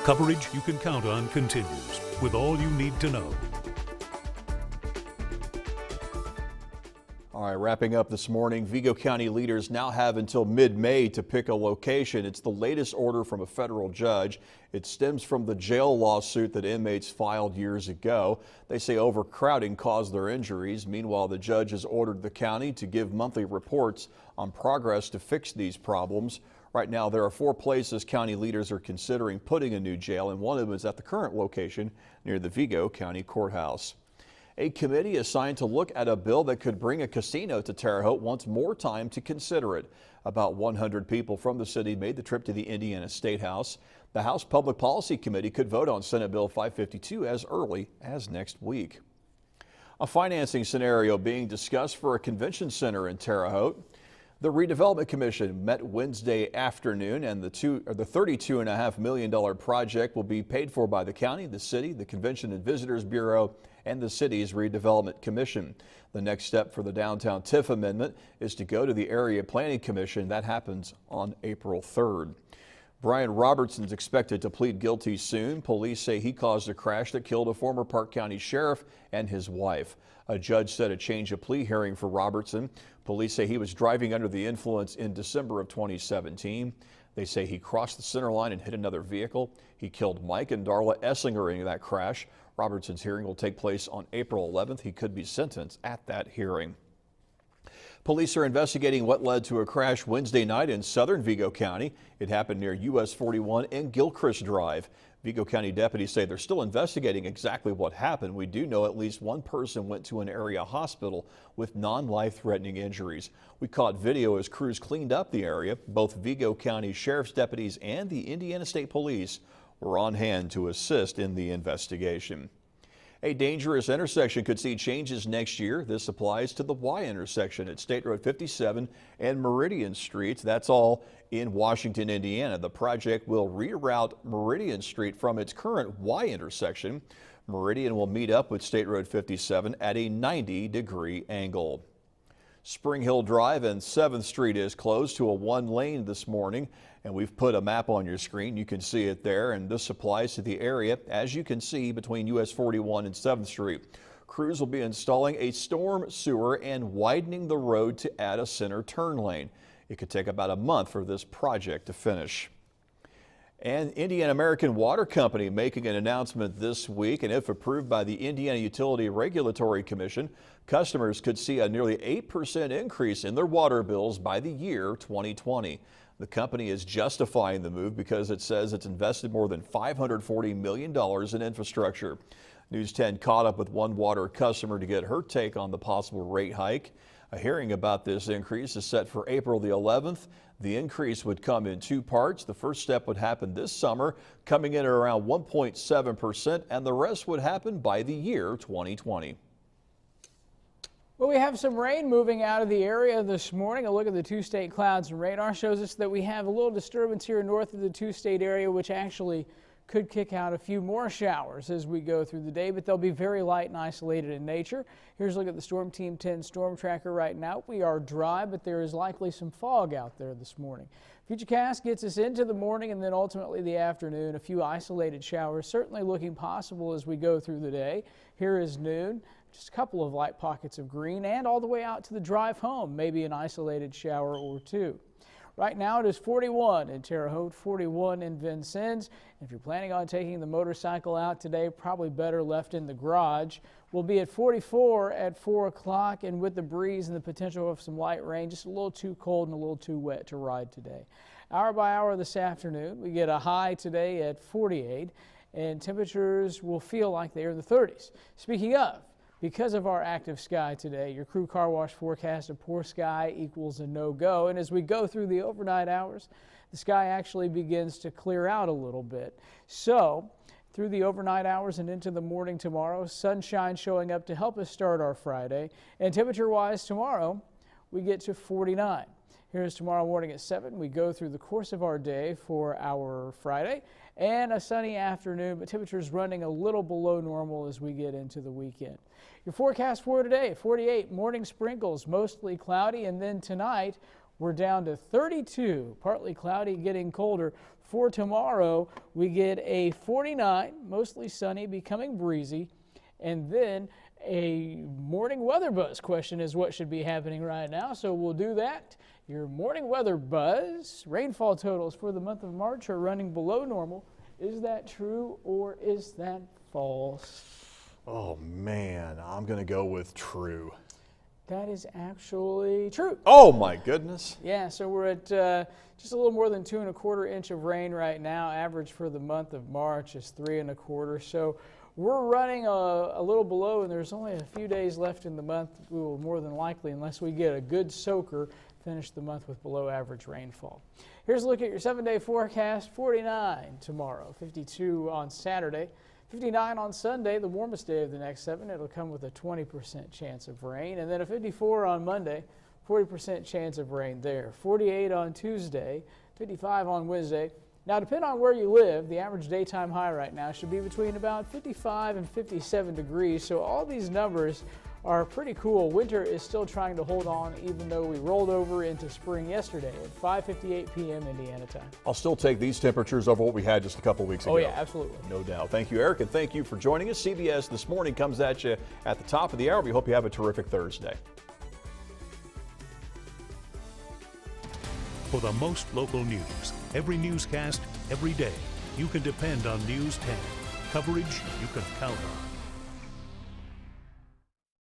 Coverage you can count on continues with all you need to know. All right, wrapping up this morning, Vigo County leaders now have until mid-May to pick a location. It's the latest order from a federal judge. It stems from the jail lawsuit that inmates filed years ago. They say overcrowding caused their injuries. Meanwhile, the judge has ordered the county to give monthly reports on progress to fix these problems. Right now, there are 4 places county leaders are considering putting a new jail, and one of them is at the current location near the Vigo County Courthouse. A committee assigned to look at a bill that could bring a casino to Terre Haute wants more time to consider it. About 100 people from the city made the trip to the Indiana State House. The House Public Policy Committee could vote on Senate Bill 552 as early as next week. A financing scenario being discussed for a convention center in Terre Haute. The Redevelopment Commission met Wednesday afternoon, and the $32.5 million project will be paid for by the county, the city, the Convention and Visitors Bureau, and the city's Redevelopment Commission. The next step for the downtown TIF amendment is to go to the Area Planning Commission. That happens on April 3rd. Brian Robertson is expected to plead guilty soon. Police say he caused a crash that killed a former Park County sheriff and his wife. A judge set a change of plea hearing for Robertson. Police say he was driving under the influence in December of 2017. They say he crossed the center line and hit another vehicle. He killed Mike and Darla Essinger in that crash. Robertson's hearing will take place on April 11th. He could be sentenced at that hearing. Police are investigating what led to a crash Wednesday night in southern Vigo County. It happened near US 41 and Gilchrist Drive. Vigo County deputies say they're still investigating exactly what happened. We do know at least one person went to an area hospital with non-life-threatening injuries. We caught video as crews cleaned up the area. Both Vigo County Sheriff's deputies and the Indiana State Police were on hand to assist in the investigation. A dangerous intersection could see changes next year. This applies to the Y intersection at State Road 57 and Meridian Streets. That's all in Washington, Indiana. The project will reroute Meridian Street from its current Y intersection. Meridian will meet up with State Road 57 at a 90-degree angle. Spring Hill Drive and 7th Street is closed to a 1-lane this morning, and we've put a map on your screen. You can see it there, and this applies to the area, as you can see, between US 41 and 7th Street. Crews will be installing a storm sewer and widening the road to add a center turn lane. It could take about a month for this project to finish. And Indiana American Water Company making an announcement this week, and if approved by the Indiana Utility Regulatory Commission, customers could see a nearly 8% increase in their water bills by the year 2020. The company is justifying the move because it says it's invested more than $540 million in infrastructure. News 10 caught up with one water customer to get her take on the possible rate hike. A hearing about this increase is set for April the 11th. The increase would come in 2 parts. The first step would happen this summer, coming in at around 1.7%, and the rest would happen by the year 2020. Well, we have some rain moving out of the area this morning. A look at the 2-state clouds and radar shows us that we have a little disturbance here north of the 2-state area, which actually could kick out a few more showers as we go through the day, but they'll be very light and isolated in nature. Here's a look at the Storm Team 10 storm tracker right now. We are dry, but there is likely some fog out there this morning. Futurecast gets us into the morning and then ultimately the afternoon. A few isolated showers certainly looking possible as we go through the day. Here is noon. Just a couple of light pockets of green, and all the way out to the drive home, maybe an isolated shower or 2. Right now it is 41 in Terre Haute, 41 in Vincennes. If you're planning on taking the motorcycle out today, probably better left in the garage. We'll be at 44 at 4 o'clock, and with the breeze and the potential of some light rain, just a little too cold and a little too wet to ride today. Hour by hour this afternoon, we get a high today at 48, and temperatures will feel like they're in the 30s. Speaking of, because of our active sky today, your crew car wash forecast of poor sky equals a no-go. And as we go through the overnight hours, the sky actually begins to clear out a little bit. So through the overnight hours and into the morning tomorrow, sunshine showing up to help us start our Friday. And temperature-wise tomorrow, we get to 49. Here's tomorrow morning at 7. We go through the course of our day for our Friday and a sunny afternoon, but temperatures running a little below normal as we get into the weekend. Your forecast for today, 48, morning sprinkles, mostly cloudy, and then tonight we're down to 32, partly cloudy, getting colder. For tomorrow, we get a 49, mostly sunny, becoming breezy, and then a morning weather buzz question is what should be happening right now. So we'll do that. Your morning weather buzz. Rainfall totals for the month of March are running below normal. Is that true or is that false? Oh man, I'm going to go with true. That is actually true. Oh my goodness. Yeah, so we're at just a little more than 2 1/4 inch of rain right now. Average for the month of March is 3 1/4. So we're running a little below, and there's only a few days left in the month. We will more than likely, unless we get a good soaker, finish the month with below average rainfall. Here's a look at your 7-day forecast. 49 tomorrow, 52 on Saturday, 59 on Sunday, the warmest day of the next 7. It'll come with a 20% chance of rain. And then a 54 on Monday, 40% chance of rain there. 48 on Tuesday, 55 on Wednesday. Now, depending on where you live, the average daytime high right now should be between about 55 and 57 degrees. So all these numbers are pretty cool. Winter is still trying to hold on, even though we rolled over into spring yesterday at 5:58 p.m. Indiana time. I'll still take these temperatures over what we had just a couple weeks ago. Oh yeah, absolutely. No doubt. Thank you, Eric, and thank you for joining us. CBS This Morning comes at you at the top of the hour. We hope you have a terrific Thursday. For the most local news, every newscast, every day, you can depend on News 10. Coverage you can count on.